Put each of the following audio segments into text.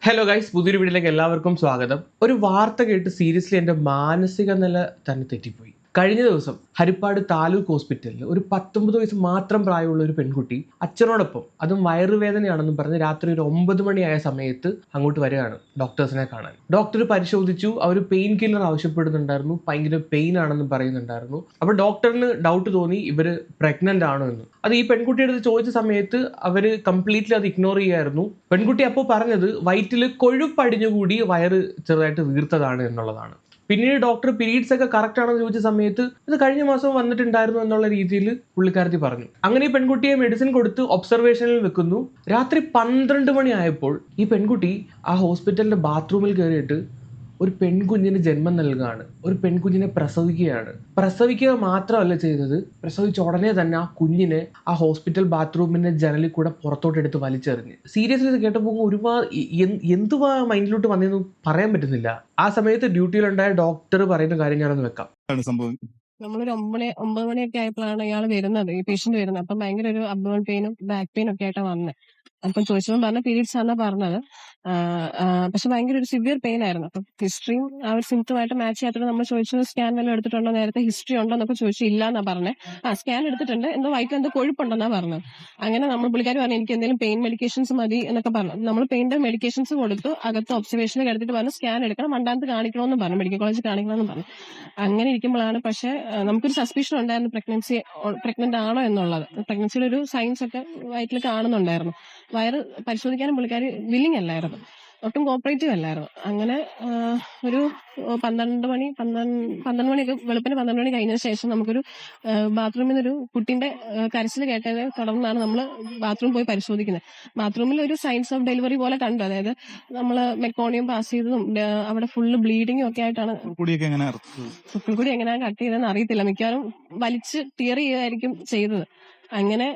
Hello guys, പുതിയൊരു വീഡിയോയിലേക്ക് എല്ലാവർക്കും സ്വാഗതം. ഒരു വാർത്ത കേട്ട് സീരിയസ്ലി എൻ്റെ മാനസിക നില തന്നെ തെറ്റിപ്പോയി. കഴിഞ്ഞ ദിവസം ഹരിപ്പാട് താലൂക്ക് ഹോസ്പിറ്റലിൽ ഒരു 19 വയസ്സ് മാത്രം പ്രായമുള്ള ഒരു പെൺകുട്ടി അച്ഛനോടൊപ്പം, അതും വയറുവേദനയാണെന്നും പറഞ്ഞ് രാത്രി ഒരു 9 മണിയായ സമയത്ത് അങ്ങോട്ട് വരികയാണ് ഡോക്ടേഴ്സിനെ കാണാൻ. ഡോക്ടർ പരിശോധിച്ചു, അവർ പെയിൻ കില്ലർ ആവശ്യപ്പെടുന്നുണ്ടായിരുന്നു, ഭയങ്കര പെയിൻ ആണെന്നും പറയുന്നുണ്ടായിരുന്നു. അപ്പോൾ ഡോക്ടറിന് ഡൗട്ട് തോന്നി ഇവര് പ്രഗ്നന്റ് ആണോ എന്ന്. അത് ഈ പെൺകുട്ടിയുടെ അടുത്ത് ചോദിച്ച സമയത്ത് അവർ കംപ്ലീറ്റ്ലി അത് ഇഗ്നോർ ചെയ്യായിരുന്നു. പെൺകുട്ടി അപ്പോൾ പറഞ്ഞത് വയറ്റിൽ കൊഴുപ്പടിഞ്ഞുകൂടി വയറ് ചെറുതായിട്ട് വീർത്തതാണ് എന്നുള്ളതാണ്. പിന്നീട് ഡോക്ടർ പീരീഡ്സ് ഒക്കെ കറക്റ്റ് ആണെന്ന് ചോദിച്ച സമയത്ത് ഇത് കഴിഞ്ഞ മാസം വന്നിട്ടുണ്ടായിരുന്നു എന്നുള്ള രീതിയിൽ പുള്ളിക്കാരത്തി പറഞ്ഞു. അങ്ങനെ ഈ പെൺകുട്ടിയെ മെഡിസിൻ കൊടുത്ത് ഒബ്സർവേഷനിൽ വെക്കുന്നു. രാത്രി 12 മണി ആയപ്പോൾ ഈ പെൺകുട്ടി ആ ഹോസ്പിറ്റലിന്റെ ബാത്റൂമിൽ കയറിയിട്ട് ഒരു പെൺകുഞ്ഞിന് ജന്മം നൽകുകയാണ്. ഒരു പെൺകുഞ്ഞിനെ പ്രസവിക്കുകയാണ്. പ്രസവിക്കുക മാത്രമല്ല ചെയ്തത്, പ്രസവിച്ച ഉടനെ തന്നെ ആ കുഞ്ഞിനെ ആ ഹോസ്പിറ്റൽ ബാത്റൂമിന്റെ ജനലിൽ കൂടെ പുറത്തോട്ട് എടുത്ത് വലിച്ചെറിഞ്ഞ്. സീരിയസ്ലി ഇത് കേട്ടപ്പോൾ ഒരുപാട് എന്തുവാ മൈൻഡിലോട്ട് വന്നതെന്ന് പറയാൻ പറ്റുന്നില്ല. ആ സമയത്ത് ഡ്യൂട്ടിയിലുണ്ടായ ഡോക്ടർ പറയുന്ന കാര്യം ഞാനൊന്ന് വെക്കാം. സംഭവം നമ്മളൊരു 9 മണിയൊക്കെ ആയപ്പോഴാണ് ഇയാൾ വരുന്നത്, ഈ പേഷ്യന്റ് വരുന്നത്. അപ്പം ഭയങ്കര ഒരു അബ്ഡോമൻ പെയിനും ബാക്ക് പെയിനും ഒക്കെ ആയിട്ടാണ് വന്നത്. അപ്പം ചോദിച്ചപ്പോൾ പറഞ്ഞ പീരീഡ്സ് ആണെന്നാ പറഞ്ഞത്. പക്ഷെ ഭയങ്കര ഒരു സിവിയർ പെയിൻ ആയിരുന്നു. അപ്പം ഹിസ്റ്ററിയും ആ ഒരു സിംറ്റമായിട്ട് മാച്ച് ചെയ്യാത്തത് നമ്മൾ ചോദിച്ചത് സ്കാൻ വല്ലതും എടുത്തിട്ടുണ്ടോ, നേരത്തെ ഹിസ്റ്ററി ഉണ്ടോ എന്നൊക്കെ ചോദിച്ചു. ഇല്ല എന്നാ പറഞ്ഞത്. സ്കാൻ എടുത്തിട്ടുണ്ട്, എന്തോ വയറ്റിൽ എന്തോ കൊഴുപ്പുണ്ടെന്നാ പറഞ്ഞത്. അങ്ങനെ നമ്മൾ പുള്ളിക്കാർ പറഞ്ഞു എനിക്ക് എന്തെങ്കിലും പെയിൻ മെഡിക്കേഷൻസ് മതി എന്നൊക്കെ പറഞ്ഞു. നമ്മൾ പെയിൻ്റെ മെഡിക്കേഷൻസ് കൊടുത്തു, അകത്ത് ഒബ്സർവേഷനിൽ എടുത്തിട്ട് പറഞ്ഞു സ്കാൻ എടുക്കണം, മണ്ടാനത്ത് കാണിക്കണമെന്നും പറഞ്ഞു, മെഡിക്കൽ കോളേജിൽ കാണിക്കണമെന്നും പറഞ്ഞു. അങ്ങനെ ഇരിക്കുമ്പോഴാണ് പക്ഷെ നമുക്കൊരു സസ്പിഷൻ ഉണ്ടായിരുന്നു പ്രഗ്നന്റ് ആണോ എന്നുള്ളത്. പ്രഗ്നൻസിയുടെ ഒരു സയൻസ് ഒക്കെ വയറ്റിൽ കാണുന്നുണ്ടായിരുന്നു. വയറ് പരിശോധിക്കാനും പുള്ളിക്കാരി വില്ലിങ് അല്ലായിരുന്നു, ഒട്ടും കോപ്പറേറ്റീവ് അല്ലായിരുന്നു. അങ്ങനെ ഒരു 12 മണിയൊക്കെ വെളുപ്പിന് 12 മണി കഴിഞ്ഞ ശേഷം നമുക്കൊരു ബാത്റൂമിൽ നിന്നൊരു കുട്ടീന്റെ കരച്ചിൽ കേട്ടതിനെ തുടർന്നാണ് നമ്മൾ ബാത്റൂം പോയി പരിശോധിക്കുന്നത്. ബാത്റൂമിൽ ഒരു സൈൻസ് ഓഫ് ഡെലിവറി പോലെ കണ്ടു. അതായത് നമ്മൾ മെക്കോണിയം പാസ് ചെയ്തതും അവിടെ ഫുള്ള് ബ്ലീഡിങ്ങും ഒക്കെ ആയിട്ടാണ്. പുക്കിൾക്കുടി എങ്ങനെയാണ് കട്ട് ചെയ്തതെന്ന് അറിയത്തില്ല, മിക്കവാറും വലിച്ച് ടിയർ ചെയ്തായിരിക്കും ചെയ്തത്. അങ്ങനെ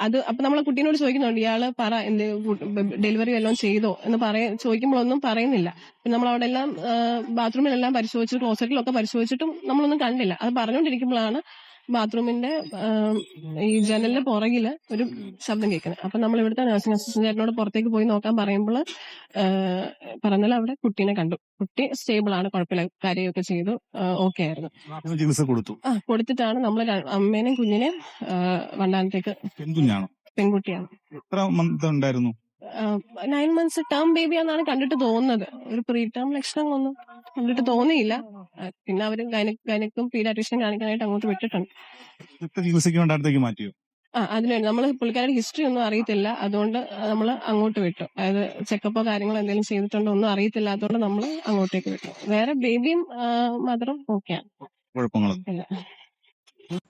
അത് അപ്പൊ നമ്മളെ കുട്ടീനോട് ചോദിക്കുന്നുണ്ട്, ഇയാള് പറ എന്ത് ഡെലിവറി വല്ലതും ചെയ്തോ എന്ന് ചോദിക്കുമ്പോഴൊന്നും പറയുന്നില്ല. പിന്നെ നമ്മൾ അവിടെ എല്ലാം ബാത്റൂമിലെല്ലാം പരിശോധിച്ചു, ക്ലോസറ്റിലൊക്കെ പരിശോധിച്ചിട്ടും നമ്മളൊന്നും കണ്ടില്ല. അത് പറഞ്ഞുകൊണ്ടിരിക്കുമ്പോഴാണ് ബാത്റൂമിന്റെ ഈ ജനലിന്റെ പുറകില് ഒരു ശബ്ദം കേൾക്കുന്നത്. അപ്പൊ നമ്മൾ ഇവിടുത്തെ നഴ്സിംഗ് അസിസ്റ്റന്റ് ചേട്ടനോട് പുറത്തേക്ക് പോയി നോക്കാൻ പറയുമ്പോൾ പറഞ്ഞാൽ അവിടെ കുട്ടീനെ കണ്ടു. കുട്ടി സ്റ്റേബിൾ ആണ്, കുഴപ്പമില്ല, കാര്യമൊക്കെ ചെയ്തു, ഓക്കെ ആയിരുന്നു. കൊടുത്തിട്ടാണ് നമ്മൾ അമ്മേനെയും കുഞ്ഞിനെയും വണ്ടാനത്തേക്ക്. പെൺകുട്ടിയാണ്. 9 months ടേം ബേബിയാണെന്നാണ് കണ്ടിട്ട് തോന്നുന്നത്. ഒരു പ്രീ ടേം ലക്ഷണങ്ങളൊന്നും കണ്ടിട്ട് തോന്നിയില്ല. പിന്നെ അവര് ഗൈനക്കും പീഡിയാട്രീഷ്യനും കാണിക്കാനായിട്ട് അങ്ങോട്ട് വിട്ടിട്ടുണ്ട്. അതിനുവേണ്ടി നമ്മൾ പുള്ളിക്കാരുടെ ഹിസ്റ്ററി ഒന്നും അറിയത്തില്ല, അതുകൊണ്ട് നമ്മൾ അങ്ങോട്ട് വിട്ടു. അതായത് ചെക്കപ്പോ കാര്യങ്ങളോ എന്തെങ്കിലും ചെയ്തിട്ടുണ്ടോ ഒന്നും അറിയത്തില്ല, അതുകൊണ്ട് നമ്മൾ അങ്ങോട്ടേക്ക് വിട്ടു. വേറെ ബേബിയും മദറും ഓക്കെയാണ്, കുഴപ്പമില്ല.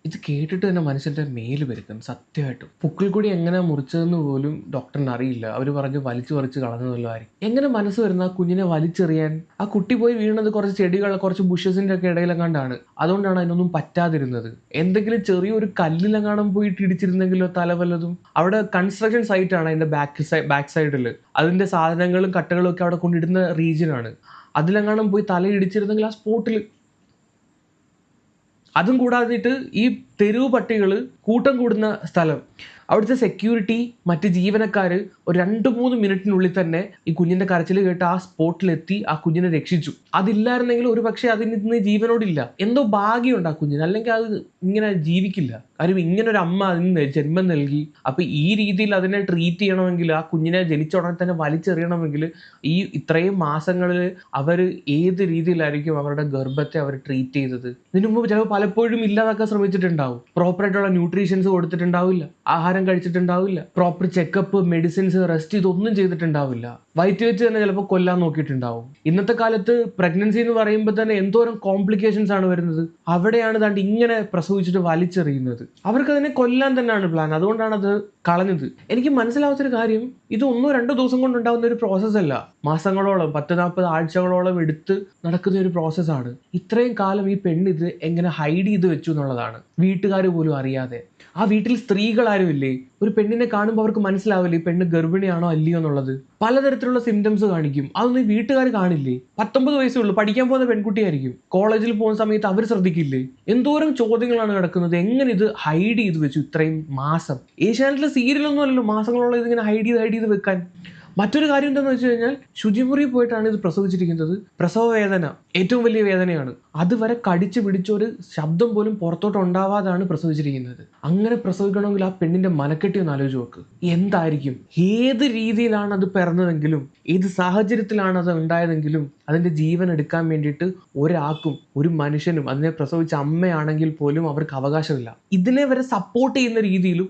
ഇത് കേട്ടിട്ട് തന്നെ മനുഷ്യന്റെ മേല് പെരുക്കും സത്യമായിട്ടും. പുക്കിൾ കൂടി എങ്ങനെ മുറിച്ചതെന്ന് പോലും ഡോക്ടറിന് അറിയില്ല. അവർ പറഞ്ഞു വലിച്ചു പറിച്ച് കളഞ്ഞതല്ലോ ആയിരിക്കും. എങ്ങനെ മനസ്സ് വരുന്ന ആ കുഞ്ഞിനെ വലിച്ചെറിയാൻ? ആ കുട്ടി പോയി വീണത് കുറച്ച് ചെടികൾ, കുറച്ച് ബുഷസിന്റെ ഒക്കെ ഇടയിലെങ്ങാണ്ടാണ്. അതുകൊണ്ടാണ് അതിനൊന്നും പറ്റാതിരുന്നത്. എന്തെങ്കിലും ചെറിയൊരു കല്ലിലെങ്ങാനും പോയിട്ട് ഇടിച്ചിരുന്നെങ്കിലോ, തല വല്ലതും. അവിടെ കൺസ്ട്രക്ഷൻ സൈറ്റ് ആണ്, അതിന്റെ ബാക്ക് സൈഡിൽ അതിന്റെ സാധനങ്ങളും കട്ടകളും ഒക്കെ അവിടെ കൊണ്ടിടുന്ന റീജിയനാണ്. അതിലെങ്ങാനും പോയി തല ഇടിച്ചിരുന്നെങ്കിൽ ആ സ്പോട്ടിൽ. അതും കൂടാതിട്ട് ഈ തെരുവ് പട്ടികൾ കൂട്ടം കൂടുന്ന സ്ഥലം, അവിടുത്തെ സെക്യൂരിറ്റി, മറ്റ് ജീവനക്കാർ ഒരു 2-3 മിനിറ്റിനുള്ളിൽ തന്നെ ഈ കുഞ്ഞിന്റെ കരച്ചിൽ കേട്ട് ആ സ്പോട്ടിലെത്തി ആ കുഞ്ഞിനെ രക്ഷിച്ചു. അതില്ലായിരുന്നെങ്കിൽ ഒരു പക്ഷേ അതിന് ഇന്ന് ജീവനോടില്ല. എന്തോ ഭാഗ്യമുണ്ട് ആ കുഞ്ഞിന്, അല്ലെങ്കിൽ അത് ഇങ്ങനെ ജീവിക്കില്ല. കാര്യം ഇങ്ങനെ ഒരു അമ്മ അതിന് ജന്മം നൽകി. അപ്പൊ ഈ രീതിയിൽ അതിനെ ട്രീറ്റ് ചെയ്യണമെങ്കിൽ, ആ കുഞ്ഞിനെ ജനിച്ച ഉടനെ തന്നെ വലിച്ചെറിയണമെങ്കിൽ ഈ ഇത്രയും മാസങ്ങളിൽ അവർ ഏത് രീതിയിലായിരിക്കും അവരുടെ ഗർഭത്തെ അവർ ട്രീറ്റ് ചെയ്തത്? ഇതിനു മുമ്പ് ചിലപ്പോൾ പലപ്പോഴും ഇല്ലാതാക്കാൻ ശ്രമിച്ചിട്ടുണ്ടാവും. പ്രോപ്പറായിട്ടുള്ള ന്യൂട്രീഷൻസ് കൊടുത്തിട്ടുണ്ടാവില്ല, ആഹാരം കഴിച്ചിട്ടുണ്ടാവില്ല, പ്രോപ്പർ ചെക്കപ്പ്, മെഡിസിൻസ്, റെസ്റ്റ് ഇതൊന്നും ചെയ്തിട്ടുണ്ടാവില്ല. വയറ്റ് വെച്ച് തന്നെ ചിലപ്പോൾ കൊല്ലാൻ നോക്കിയിട്ടുണ്ടാവും. ഇന്നത്തെ കാലത്ത് പ്രഗ്നൻസി എന്ന് പറയുമ്പോൾ തന്നെ എന്തോരം കോംപ്ലിക്കേഷൻസ് ആണ് വരുന്നത്. അവിടെയാണ് താണ്ട് ഇങ്ങനെ പ്രസവിച്ചിട്ട് വലിച്ചെറിയുന്നത്. അവർക്ക് അതിനെ കൊല്ലാൻ തന്നെയാണ് പ്ലാൻ, അതുകൊണ്ടാണ് അത് കളഞ്ഞത്. എനിക്ക് മനസ്സിലാവാത്തൊരു കാര്യം, ഇത് 1-2 ദിവസം കൊണ്ടുണ്ടാകുന്ന ഒരു പ്രോസസ് അല്ല. മാസങ്ങളോളം, 10-40 ആഴ്ചകളോളം എടുത്ത് നടക്കുന്ന ഒരു പ്രോസസ്സാണ്. ഇത്രയും കാലം ഈ പെണ്ണ് ഇത് എങ്ങനെ ഹൈഡ് ചെയ്ത് വെച്ചു എന്നുള്ളതാണ്, വീട്ടുകാർ പോലും അറിയാതെ. ആ വീട്ടിൽ സ്ത്രീകൾ ആരും ഇല്ലേ? ഒരു പെണ്ണിനെ കാണുമ്പോൾ അവർക്ക് മനസ്സിലാവില്ലേ ഈ പെണ്ണ് ഗർഭിണിയാണോ അല്ലയോ എന്നുള്ളത്? പലതരത്തിലുള്ള സിംറ്റംസ് കാണിക്കും. അതൊന്നും ഈ വീട്ടുകാർ കാണില്ലേ? 19 വയസ്സേ ഉള്ളൂ, പഠിക്കാൻ പോകുന്ന പെൺകുട്ടിയായിരിക്കും. കോളേജിൽ പോകുന്ന സമയത്ത് അവർ ശ്രദ്ധിക്കില്ലേ? എന്തോരം ചോദ്യങ്ങളാണ് കിടക്കുന്നത്. എങ്ങനെ ഇത് ഹൈഡ് ചെയ്ത് വെച്ചു ഇത്രയും മാസം? ഏഷ്യാനെറ്റിലെ സീരിയലൊന്നും അല്ലല്ലോ മാസങ്ങളോളം ഇതിങ്ങനെ ഹൈഡ് ചെയ്ത് വെക്കാൻ. മറ്റൊരു കാര്യം എന്താണെന്ന് വെച്ച് കഴിഞ്ഞാൽ ശുചിമുറിയിൽ പോയിട്ടാണ് ഇത് പ്രസവിച്ചിരിക്കുന്നത്. പ്രസവ വേദന ഏറ്റവും വലിയ വേദനയാണ്. അതുവരെ കടിച്ചു പിടിച്ചൊരു ശബ്ദം പോലും പുറത്തോട്ട് ഉണ്ടാവാതാണ് പ്രസവിച്ചിരിക്കുന്നത്. അങ്ങനെ പ്രസവിക്കണമെങ്കിൽ ആ പെണ്ണിന്റെ മനക്കെട്ടി ഒന്ന് ആലോചിച്ച് നോക്ക്. എന്തായിരിക്കും, ഏത് രീതിയിലാണ് അത് പിറന്നതെങ്കിലും ഏത് സാഹചര്യത്തിലാണ് അത് ഉണ്ടായതെങ്കിലും അതിന്റെ ജീവൻ എടുക്കാൻ വേണ്ടിയിട്ട് ഒരാൾക്കും, ഒരു മനുഷ്യനും, അതിനെ പ്രസവിച്ച അമ്മയാണെങ്കിൽ പോലും അവർക്ക് അവകാശമില്ല. ഇതിനെ വരെ സപ്പോർട്ട് ചെയ്യുന്ന രീതിയിൽ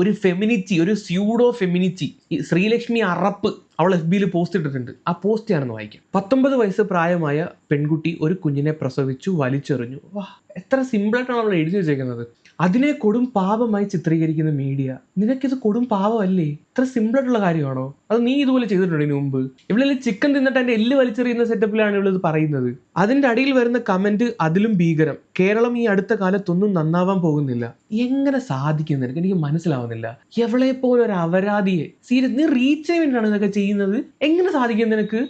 ഒരു ഫെമിനിറ്റി, ഒരു സ്യൂഡോ ഫെമിനിറ്റി, ശ്രീലക്ഷ്മി അറപ്പ് അവൾ FB പോസ്റ്റ് ഇട്ടിട്ടുണ്ട്. ആ പോസ്റ്റ് ഞാനൊന്ന് വായിക്കാം. 19 വയസ്സ് പ്രായമായ പെൺകുട്ടി ഒരു കുഞ്ഞിനെ പ്രസവിച്ചു, വലിച്ചെറിഞ്ഞു. വാ, എത്ര സിമ്പിളായിട്ടാണ് അവൾ എഴുതി വെച്ചേക്കുന്നത്. അതിനെ കൊടും പാപമായി ചിത്രീകരിക്കുന്ന മീഡിയ. നിനക്കിത് കൊടും പാപമല്ലേ? ഇത്ര സിമ്പിളായിട്ടുള്ള കാര്യമാണോ? അത് നീ ഇതുപോലെ ചെയ്തിട്ടുണ്ടോ ഇതിനു മുമ്പ്? ഇവിടെ ചിക്കൻ തിന്നിട്ട് എൻ്റെ എല്ല് വലിച്ചെറിയുന്ന സെറ്റപ്പിലാണ് ഇവളിത് പറയുന്നത്. അതിന്റെ അടിയിൽ വരുന്ന കമന്റ് അതിലും ഭീകരം. കേരളം ഈ അടുത്ത കാലത്തൊന്നും നന്നാവാൻ പോകുന്നില്ല. എങ്ങനെ സാധിക്കും നിനക്ക്? എനിക്ക് മനസ്സിലാവുന്നില്ല. എവളെ പോലെ ഒരു അപരാധിയെ സീരിയസ് നീ റീച്ചിന് വേണ്ടിയാണ് ഇതൊക്കെ ചെയ്യുന്നത്. എങ്ങനെ സാധിക്കും നിനക്ക്?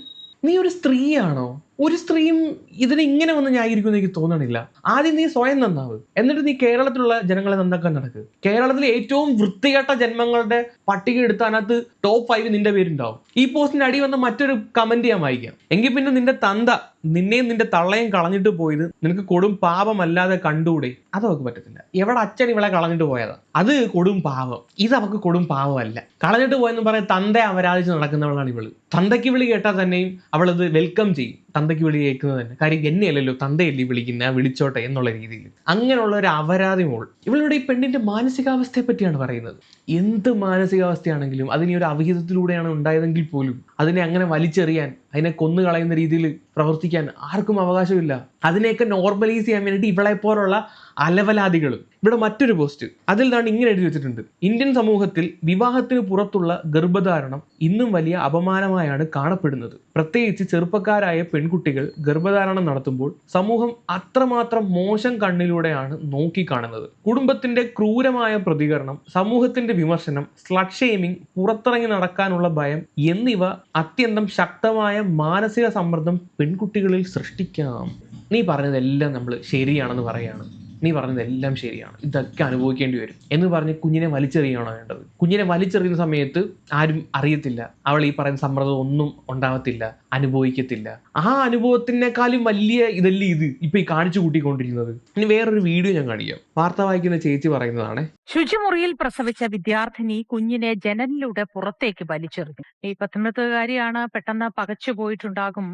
നീ ഒരു സ്ത്രീയാണോ? ഒരു സ്ത്രീയും ഇതിനെ ഇങ്ങനെ വന്ന് ന്യായീകരിക്കുമെന്ന് എനിക്ക് തോന്നണില്ല. ആദ്യം നീ സ്വയം നന്നാവ്, എന്നിട്ട് നീ കേരളത്തിലുള്ള ജനങ്ങളെ നന്നാക്കാൻ നടക്ക്. കേരളത്തിലെ ഏറ്റവും വൃത്തികെട്ട ജന്മങ്ങളുടെ പട്ടിക എടുത്ത് അതിനകത്ത് ടോപ്പ് 5 നിന്റെ പേരുണ്ടാവും. ഈ പോസ്റ്റിന്റെ അടി വന്ന മറ്റൊരു കമന്റ് ഞാൻ വായിക്കാം. എങ്കിൽ പിന്നെ നിന്റെ തന്ത നിന്നെയും നിന്റെ തള്ളയും കളഞ്ഞിട്ട് പോയത് നിനക്ക് കൊടും പാപമല്ലാതെ കണ്ടുകൂടെ? അതവർക്ക് പറ്റത്തില്ല. എവിടെ അച്ഛൻ ഇവളെ കളഞ്ഞിട്ട് പോയതാ, അത് കൊടും പാപം. ഇത് അവക്ക് കൊടും പാപമല്ല. കളഞ്ഞിട്ട് പോയെന്ന് പറയാൻ തന്തയെ അപരാധിച്ച് നടക്കുന്നവളാണ് ഇവള്. തന്തയ്ക്ക് വിളി കേട്ടാൽ തന്നെയും അവളത് വെൽക്കം ചെയ്യും. തന്തയ്ക്ക് വിളി കേൾക്കുന്നത് തന്നെ. കാര്യം എന്നെയല്ലല്ലോ, തന്തയല്ലേ വിളിക്കുന്ന, വിളിച്ചോട്ടെ എന്നുള്ള രീതിയിൽ. അങ്ങനെയുള്ള ഒരു അപരാധി മോൾ. ഇവളുടെ ഈ പെണ്ണിന്റെ മാനസികാവസ്ഥയെ പറ്റിയാണ് പറയുന്നത്. എന്ത് മാനസികാവസ്ഥയാണെങ്കിലും അതിന് ഒരു അവിഹിതത്തിലൂടെയാണ് ഉണ്ടായതെങ്കിൽ പോലും അതിനെ അങ്ങനെ വലിച്ചെറിയാൻ, അതിനെ കൊന്നു കളയുന്ന രീതിയിൽ പ്രവർത്തിക്കാൻ ആർക്കും അവകാശമില്ല. അതിനെയൊക്കെ നോർമലൈസ് ചെയ്യാൻ വേണ്ടിയിട്ട് ഇവളെ പോലുള്ള അലവലാദികളും. ഇവിടെ മറ്റൊരു പോസ്റ്റ്, അതിൽ നിന്നാണ് ഇങ്ങനെ എഴുതി വെച്ചിട്ടുണ്ട്: ഇന്ത്യൻ സമൂഹത്തിൽ വിവാഹത്തിന് പുറത്തുള്ള ഗർഭധാരണം ഇന്നും വലിയ അപമാനമായാണ് കാണപ്പെടുന്നത്. പ്രത്യേകിച്ച് ചെറുപ്പക്കാരായ പെൺകുട്ടികൾ ഗർഭധാരണം നടത്തുമ്പോൾ സമൂഹം അത്രമാത്രം മോശം കണ്ണിലൂടെയാണ് നോക്കിക്കാണുന്നത്. കുടുംബത്തിന്റെ ക്രൂരമായ പ്രതികരണം, സമൂഹത്തിന്റെ വിമർശനം, സ്ലട്ട് ഷെയ്മിംഗ്, പുറത്തിറങ്ങി നടക്കാനുള്ള ഭയം എന്നിവ അത്യന്തം ശക്തമായ മാനസിക സമ്മർദ്ദം പെൺകുട്ടികളിൽ സൃഷ്ടിക്കാം. നീ പറഞ്ഞതെല്ലാം നമ്മൾ ശരിയാണെന്ന് പറയാണ്. നീ പറഞ്ഞതെല്ലാം ശരിയാണ്, ഇതൊക്കെ അനുഭവിക്കേണ്ടി വരും എന്ന് പറഞ്ഞ് കുഞ്ഞിനെ വലിച്ചെറിയാണോ വേണ്ടത്? കുഞ്ഞിനെ വലിച്ചെറിയുന്ന സമയത്ത് ആരും അറിയത്തില്ല, അവൾ ഈ പറയുന്ന സമ്മർദ്ദം ഒന്നും ഉണ്ടാവത്തില്ല, അനുഭവിക്കത്തില്ല. ആ അനുഭവത്തിനേക്കാളും വലിയ ഇതല്ലേ ഇത് ഇപ്പൊ ഈ കാണിച്ചു കൂട്ടിക്കൊണ്ടിരിക്കുന്നത്. ഇനി വേറൊരു വീഡിയോ ഞാൻ കാണിക്കാം. വാർത്ത വായിക്കുന്ന ചേച്ചി പറയുന്നതാണ്: ശുചിമുറിയിൽ പ്രസവിച്ച വിദ്യാർത്ഥിനി കുഞ്ഞിനെ ജനലിലൂടെ പുറത്തേക്ക് വലിച്ചെറിഞ്ഞു. ഈ 19-കാരിയാണ്. പെട്ടെന്ന് പകച്ചു പോയിട്ടുണ്ടാകും.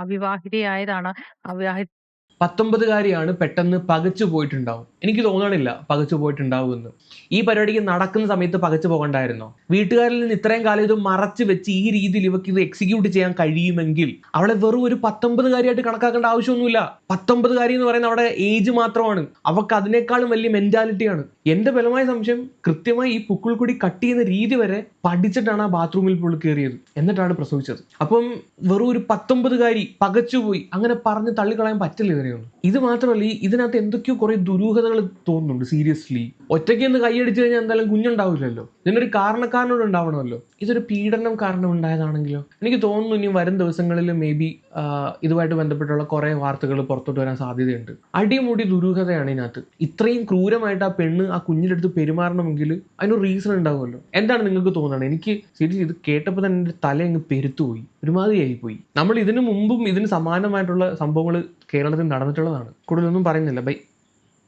അവിവാഹിതയായതാണ്. 19-കാരിയാണ്, പെട്ടെന്ന് പകച്ചു പോയിട്ടുണ്ടാവും. എനിക്ക് തോന്നണില്ല പകച്ചു പോയിട്ടുണ്ടാവുമെന്ന്. ഈ പരിപാടിക്ക് നടക്കുന്ന സമയത്ത് പകച്ചു പോകണ്ടായിരുന്നോ? വീട്ടുകാരിൽ നിന്ന് ഇത്രയും കാലം ഇത് മറച്ചു വെച്ച് ഈ രീതിയിൽ ഇവർക്ക് ഇത് എക്സിക്യൂട്ട് ചെയ്യാൻ കഴിയുമെങ്കിൽ അവളെ വെറും ഒരു 19-കാരിയായിട്ട് കണക്കാക്കേണ്ട ആവശ്യമൊന്നുമില്ല. 19-കാരി എന്ന് പറയുന്നത് അവിടെ ഏജ് മാത്രമാണ്. അവർക്ക് അതിനേക്കാളും വലിയ മെന്റാലിറ്റിയാണ്. എന്റെ ബലമായ സംശയം കൃത്യമായി ഈ പുക്കിൾ കൂടി കട്ട് ചെയ്യുന്ന രീതി വരെ പഠിച്ചിട്ടാണ് ആ ബാത്റൂമിൽ പുള്ളി കയറിയത്, എന്നിട്ടാണ് പ്രസവിച്ചത്. അപ്പം വെറും ഒരു 19-കാരി പകച്ചുപോയി അങ്ങനെ പറഞ്ഞ് തള്ളിക്കളയാൻ പറ്റില്ല ഇതിനെയൊന്നും. ഇത് മാത്രമല്ല, ഇതിനകത്ത് എന്തൊക്കെയോ കുറെ ദുരൂഹതകൾ തോന്നുന്നുണ്ട്. സീരിയസ്ലി ഒറ്റയ്ക്ക് ഒന്ന് കൈയടിച്ചു കഴിഞ്ഞാൽ എന്തായാലും കുഞ്ഞുണ്ടാവില്ലല്ലോ. ഇതിനൊരു കാരണക്കാരനോട് ഉണ്ടാവണമല്ലോ. ഇതൊരു പീഡനം കാരണം ഉണ്ടായതാണെങ്കിലോ? എനിക്ക് തോന്നുന്നു ഇനി വരും ദിവസങ്ങളിൽ മേ ബി ഇതുമായിട്ട് ബന്ധപ്പെട്ടുള്ള കുറെ വാർത്തകൾ പുറത്തോട്ട് വരാൻ സാധ്യതയുണ്ട്. അടിമുടി ദുരൂഹതയാണ് ഇതിനകത്ത്. ഇത്രയും ക്രൂരമായിട്ട് ആ പെണ്ണ് ആ കുഞ്ഞിൻ്റെ അടുത്ത് പെരുമാറണമെങ്കിൽ അതിനൊരു റീസൺ ഉണ്ടാവുമല്ലോ. എന്താണ് നിങ്ങൾക്ക് തോന്നുന്നത്? എനിക്ക് സീരിയസ് ഇത് കേട്ടപ്പോൾ തന്നെ എൻ്റെ തല അങ്ങ് പെരുത്തുപോയി, ഒരുമാതിരിയായി പോയി. നമ്മൾ ഇതിനു മുമ്പും ഇതിന് സമാനമായിട്ടുള്ള സംഭവങ്ങൾ കേരളത്തിൽ നടന്നിട്ടുള്ളതാണ്. കൂടുതലൊന്നും പറയുന്നില്ല. ബൈ.